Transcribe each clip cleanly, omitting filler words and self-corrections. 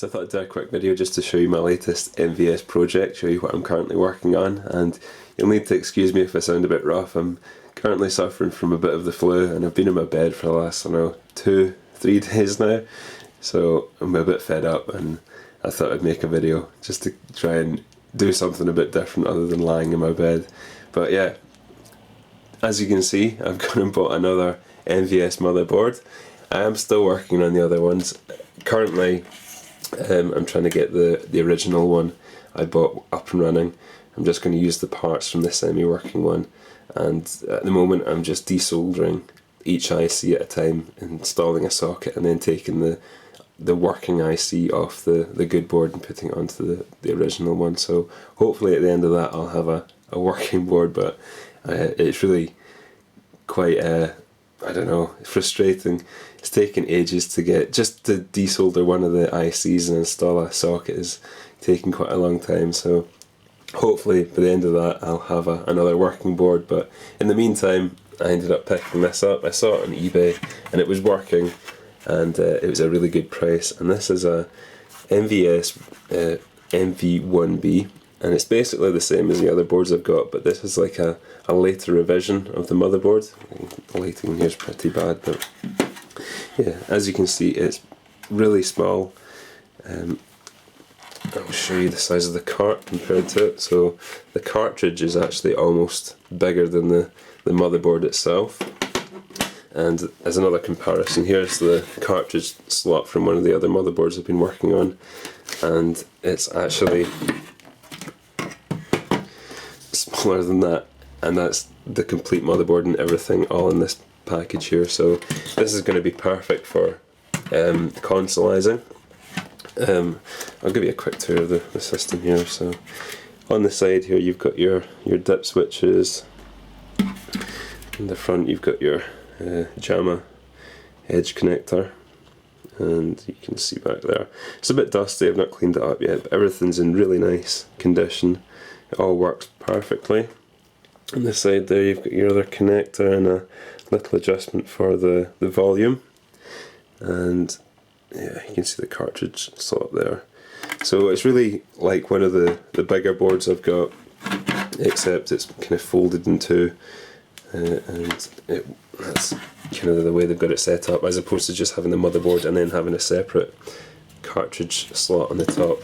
So I thought I'd do a quick video just to show you my latest MVS project, show you what I'm currently working on, and you'll need to excuse me if I sound a bit rough. I'm currently suffering from a bit of the flu and I've been in my bed for the last, I don't know, 2-3 days now, so I'm a bit fed up and I thought I'd make a video just to try and do something a bit different other than lying in my bed. But yeah, as you can see, I've gone and bought another MVS motherboard. I am still working on the other ones. Currently, I'm trying to get the original one I bought up and running. I'm just going to use the parts from the semi-working one, and at the moment I'm just desoldering each IC at a time, installing a socket and then taking the working IC off the good board and putting it onto the original one. So hopefully at the end of that I'll have a working board, but it's really quite I don't know, frustrating. It's taken ages to get, just to desolder one of the ICs and install a socket is taking quite a long time, so hopefully by the end of that I'll have another working board. But in the meantime I ended up picking this up. I saw it on eBay and it was working, and it was a really good price, and this is a MVS MV-1B, and it's basically the same as the other boards I've got, but this is like a later revision of the motherboard. The lighting here is pretty bad, but yeah, as you can see it's really small. I'll show you the size of the cart compared to it. So the cartridge is actually almost bigger than the motherboard itself. And as another comparison, here's the cartridge slot from one of the other motherboards I've been working on, and it's actually smaller than that, and that's the complete motherboard and everything all in this package here. So this is going to be perfect for consolizing. I'll give you a quick tour of the system here. So on the side here you've got your dip switches. In the front you've got your JAMA edge connector, and you can see back there it's a bit dusty, I've not cleaned it up yet, but everything's in really nice condition. It all works perfectly. On the side there you've got your other connector and a little adjustment for the volume, and yeah, you can see the cartridge slot there. So it's really like one of the bigger boards I've got, except it's kind of folded in two, and that's kind of the way they've got it set up, as opposed to just having the motherboard and then having a separate cartridge slot on the top.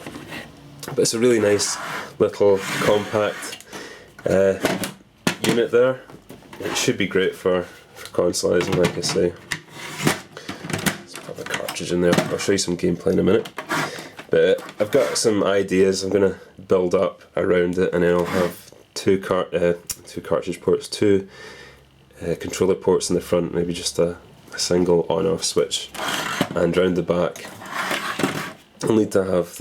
But it's a really nice little compact unit there. It should be great for consolizing, like I say. Let's put the cartridge in there. I'll show you some gameplay in a minute. But I've got some ideas I'm going to build up around it, and then I'll have two cartridge ports, two controller ports in the front, maybe just a single on-off switch, and round the back I'll need to have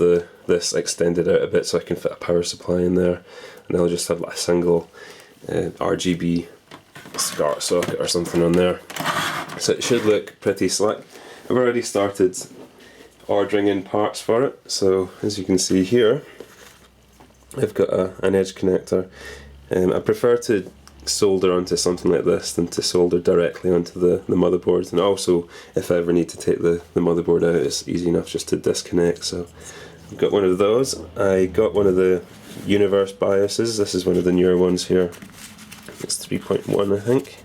this extended out a bit so I can fit a power supply in there, and I'll just have like a single RGB SCART socket or something on there. So it should look pretty slick. I've already started ordering in parts for it. So as you can see here, I've got an edge connector. I prefer to solder onto something like this than to solder directly onto the motherboard, and also if I ever need to take the motherboard out, it's easy enough just to disconnect. So I've got one of those. I got one of the Universe BIOSes. This is one of the newer ones here. It's 3.1 I think.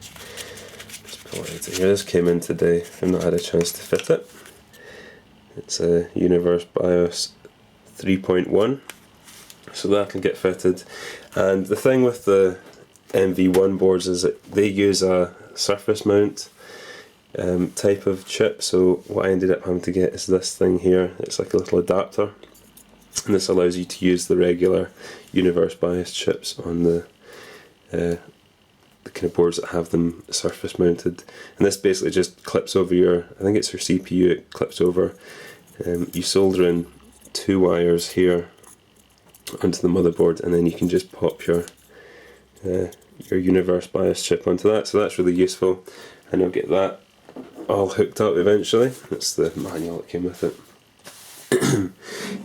Just pull it out of here. This came in today. I've not had a chance to fit it. It's a Universe BIOS 3.1, so that can get fitted. And the thing with the MV1 boards is that they use a surface mount type of chip, so what I ended up having to get is this thing here. It's like a little adapter, and this allows you to use the regular Universe BIOS chips on the kind of boards that have them surface mounted, and this basically just clips over your, I think it's your CPU, it clips over. You solder in two wires here onto the motherboard, and then you can just pop your Universe BIOS chip onto that, so that's really useful, and I'll get that all hooked up eventually. That's the manual that came with it.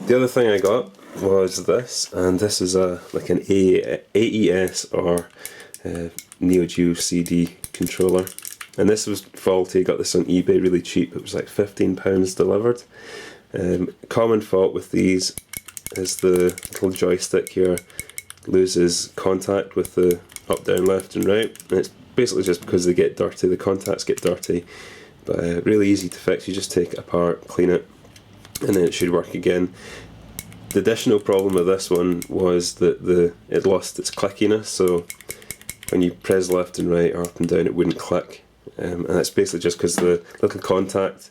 The other thing I got was this, and this is like an AES or Neo Geo CD controller, and this was faulty. I got this on eBay really cheap. It was like £15 delivered. Common fault with these is the little joystick here loses contact with the up, down, left and right, and it's basically just because they get dirty, the contacts get dirty, but really easy to fix. You just take it apart, clean it, and then it should work again. The additional problem with this one was that it lost its clickiness, so when you press left and right or up and down it wouldn't click, and that's basically just because the little contact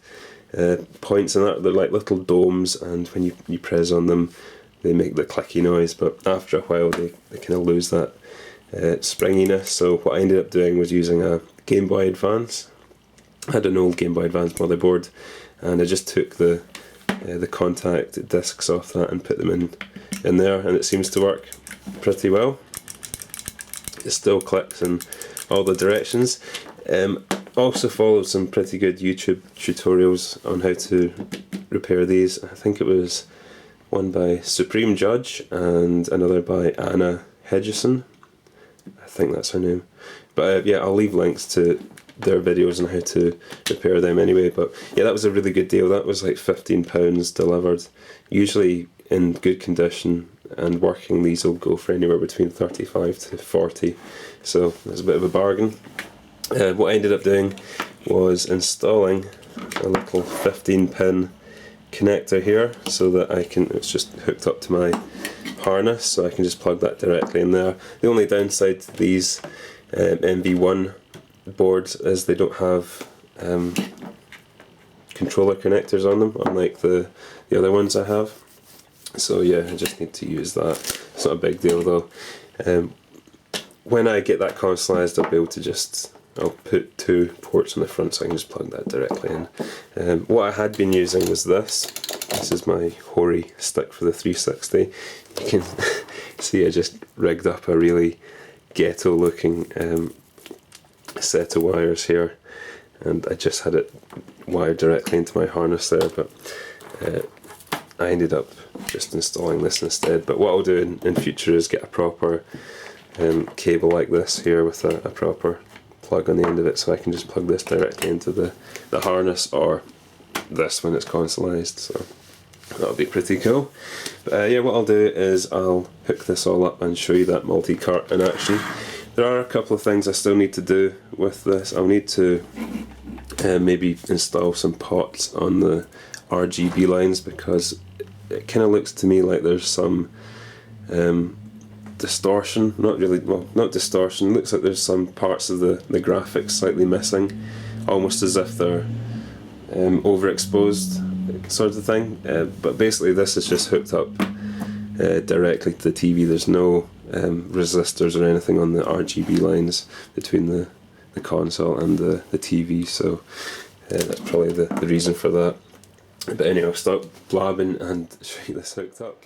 points in that, they're like little domes, and when you press on them they make the clicky noise, but after a while they kind of lose that springiness. So what I ended up doing was using a Game Boy Advance. I had an old Game Boy Advance motherboard, and I just took the contact discs off that and put them in there, and it seems to work pretty well. It still clicks in all the directions. Also followed some pretty good YouTube tutorials on how to repair these. I think it was one by Supreme Judge and another by Anna Hedgeson. I think that's her name. But yeah, I'll leave links to their videos on how to repair them anyway. But yeah, that was a really good deal. That was like £15 delivered. Usually in good condition and working, these will go for anywhere between 35 to 40. So it's a bit of a bargain. What I ended up doing was installing a little 15-pin connector here, so that it's just hooked up to my harness, so I can just plug that directly in there. The only downside to these MV-1 boards is they don't have controller connectors on them, unlike the other ones I have. So yeah, I just need to use that. It's not a big deal though. When I get that consolized, I'll be able to I'll put 2 ports on the front, so I can just plug that directly in. What I had been using was this. This is my Hori stick for the 360. You can see I just rigged up a really ghetto looking set of wires here, and I just had it wired directly into my harness there, but I ended up just installing this instead. But what I'll do in future is get a proper cable like this here with a proper plug on the end of it, so I can just plug this directly into the harness, or this when it's consolized, so that'll be pretty cool. But yeah, what I'll do is I'll hook this all up and show you that multi-cart in action. There are a couple of things I still need to do with this. I'll need to maybe install some pots on the RGB lines, because it kind of looks to me like there's some distortion, not distortion, looks like there's some parts of the graphics slightly missing, almost as if they're overexposed sort of thing, but basically this is just hooked up directly to the TV. There's no resistors or anything on the RGB lines between the console and the TV, so that's probably the reason for that. But anyway, I'll stop blabbing and show you this hooked up.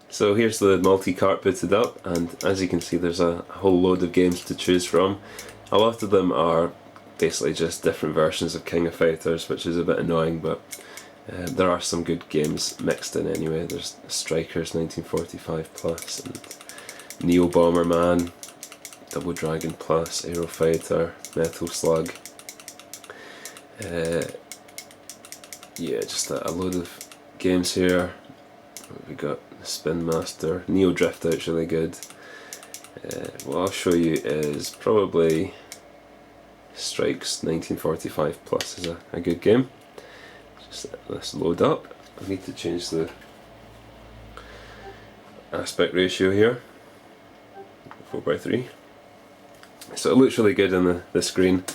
So here's the multi-cart booted up, and as you can see there's a whole load of games to choose from. A lot of them are basically just different versions of King of Fighters, which is a bit annoying, but there are some good games mixed in anyway. There's Strikers 1945 Plus, and Neo Bomberman, Double Dragon Plus, Aero Fighter, Metal Slug. Yeah, just a load of games here. We got Spin Master, Neo Drift Out's really good. What I'll show you is probably Strikes 1945 Plus is a good game. Just let this load up. I need to change the aspect ratio here, 4:3. So it looks really good on the screen.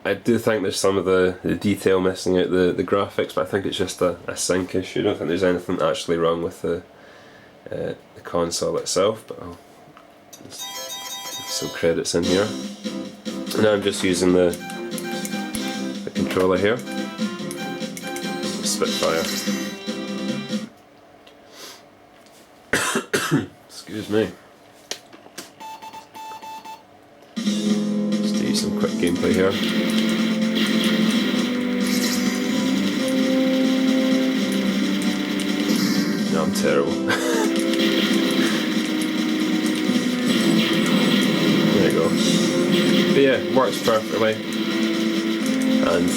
I do think there's some of the detail missing out the graphics, but I think it's just a sync issue. I don't think there's anything actually wrong with the console itself, but I'll just give some credits in here. Now I'm just using the controller here, Spitfire. Excuse me. Just to use some quick gameplay here. No, I'm terrible. There you go. But yeah, works perfectly. And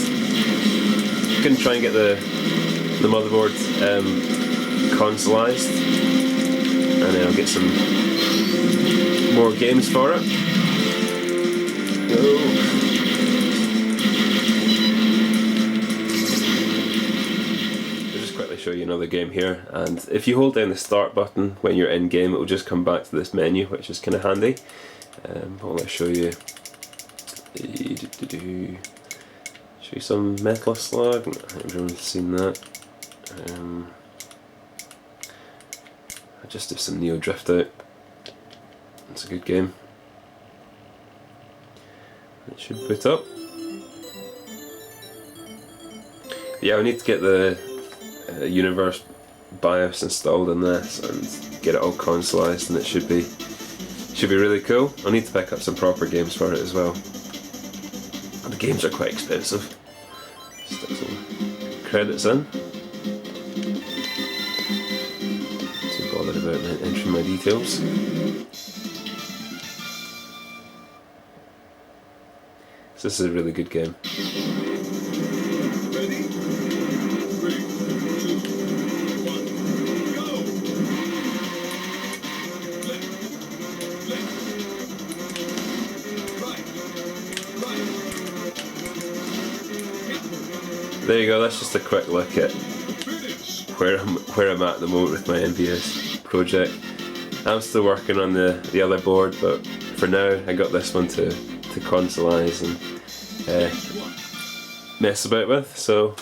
Gonna try and get the motherboard consolized, and then I'll get some more games for it. I'll just quickly show you another game here, and if you hold down the start button when you're in game, it will just come back to this menu, which is kind of handy. But let's show you. Show you some Metal Slug. I think everyone's seen that. I just did some Neo Drift Out. It's a good game. It should boot up. Yeah, we need to get the Universe BIOS installed in this and get it all consolized, and it should be really cool. I'll need to pick up some proper games for it as well. And the games are quite expensive. Stick some credits in. Too bothered about entering my details. So this is a really good game. Ready? 3, 2, 1, go! Left, right. There you go, that's just a quick look at where I'm at the moment with my MVS project. I'm still working on the other board, but for now I got this one to consolize and mess about with. So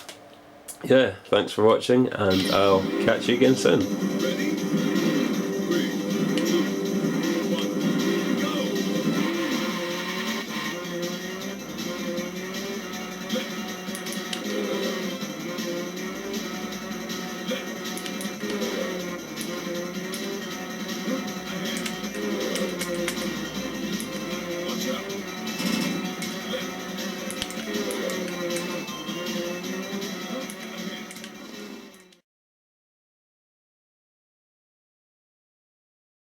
yeah, thanks for watching, and I'll catch you again soon.